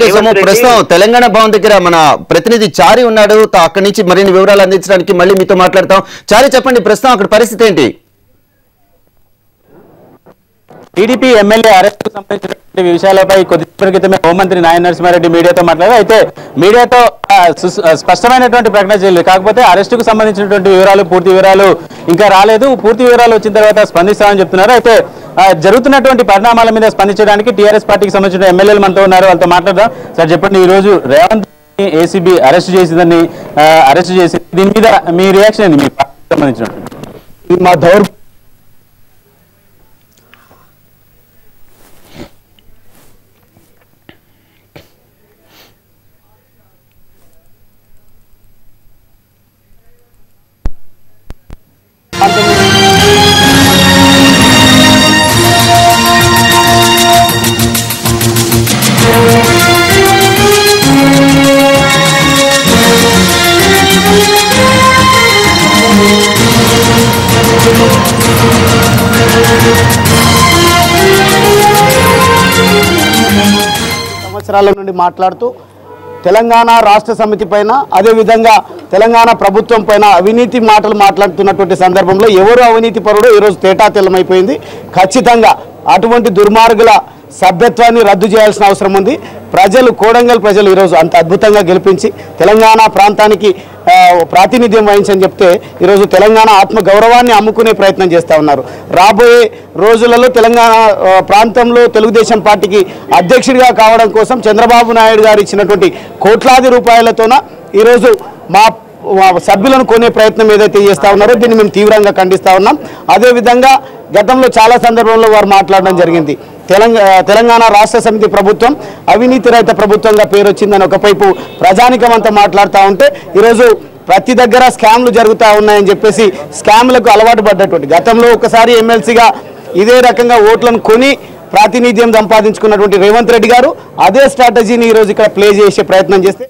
చేసాము. ప్రస్తుతం తెలంగాణ భవన్ దగ్గర మన ప్రతినిధి చారి ఉన్నాడు. అక్కడి నుంచి మరిన్ని వివరాలు అందించడానికి మళ్ళీ మీతో మాట్లాడతాం. చారి, చెప్పండి, ప్రస్తుతం అక్కడ పరిస్థితి ఏంటి? టీడీపీ ఎమ్మెల్యే అరెస్టుకు సంబంధించినటువంటి విషయాలపై కొద్దిసేపటి క్రితమే హోంమంత్రి నాయన నరసింహారెడ్డి మీడియాతో మాట్లాడారు. అయితే మీడియాతో స్పష్టమైనటువంటి ప్రకటన చేయలేదు. కాకపోతే అరెస్టుకు సంబంధించినటువంటి వివరాలు, పూర్తి వివరాలు ఇంకా రాలేదు. పూర్తి వివరాలు వచ్చిన తర్వాత స్పందిస్తామని చెప్తున్నారు. అయితే జరుగుతున్నటువంటి పరిణామాల మీద స్పందించడానికి టీఆర్ఎస్ పార్టీకి సంబంధించిన ఎమ్మెల్యేలు మనతో ఉన్నారు. వాళ్ళతో మాట్లాడదాం. సార్, చెప్పండి, ఈ రోజు రేవంత్ ఏసీబీ అరెస్ట్ చేసింది, దీని మీద మీ రియాక్షన్ ఏంది? మీ పార్టీకి సంబంధించినటువంటి మా సంవత్సరాల నుండి మాట్లాడుతూ తెలంగాణ రాష్ట్ర సమితి పైన, అదేవిధంగా తెలంగాణ ప్రభుత్వం పైన అవినీతి మాటలు మాట్లాడుతున్నటువంటి సందర్భంలో ఎవరు అవినీతి పరుడో ఈరోజు తేటాతెల్లమైపోయింది. ఖచ్చితంగా అటువంటి దుర్మార్గుల సభ్యత్వాన్ని రద్దు చేయాల్సిన అవసరం ఉంది. ప్రజలు, కోడంగల్ ప్రజలు ఈరోజు అంత అద్భుతంగా గెలిపించి తెలంగాణ ప్రాంతానికి ప్రాతినిధ్యం వహించని చెప్తే ఈరోజు తెలంగాణ ఆత్మ గౌరవాన్ని అమ్ముకునే ప్రయత్నం చేస్తూ ఉన్నారు. రాబోయే రోజులలో తెలంగాణ ప్రాంతంలో తెలుగుదేశం పార్టీకి అధ్యక్షుడిగా కావడం కోసం చంద్రబాబు నాయుడు గారు ఇచ్చినటువంటి కోట్లాది రూపాయలతోన ఈరోజు మా సభ్యులను కొనే ప్రయత్నం ఏదైతే చేస్తూ ఉన్నారో దీన్ని మేము తీవ్రంగా ఖండిస్తూ ఉన్నాం. అదేవిధంగా గతంలో చాలా సందర్భంలో వారు మాట్లాడడం జరిగింది. తెలంగాణ రాష్ట్ర సమితి ప్రభుత్వం అవినీతి రహిత ప్రభుత్వంగా పేరు వచ్చిందని ఒకవైపు ప్రజానికం అంతా మాట్లాడుతూ ఉంటే ఈరోజు ప్రతి దగ్గర స్కామ్లు జరుగుతూ ఉన్నాయని చెప్పేసి స్కామ్లకు అలవాటు పడ్డటువంటి, గతంలో ఒకసారి ఎమ్మెల్సీగా ఇదే రకంగా ఓట్లను కొని ప్రాతినిధ్యం సంపాదించుకున్నటువంటి రేవంత్ రెడ్డి గారు అదే స్ట్రాటజీని ఈరోజు ఇక్కడ ప్లే చేసే ప్రయత్నం చేస్తే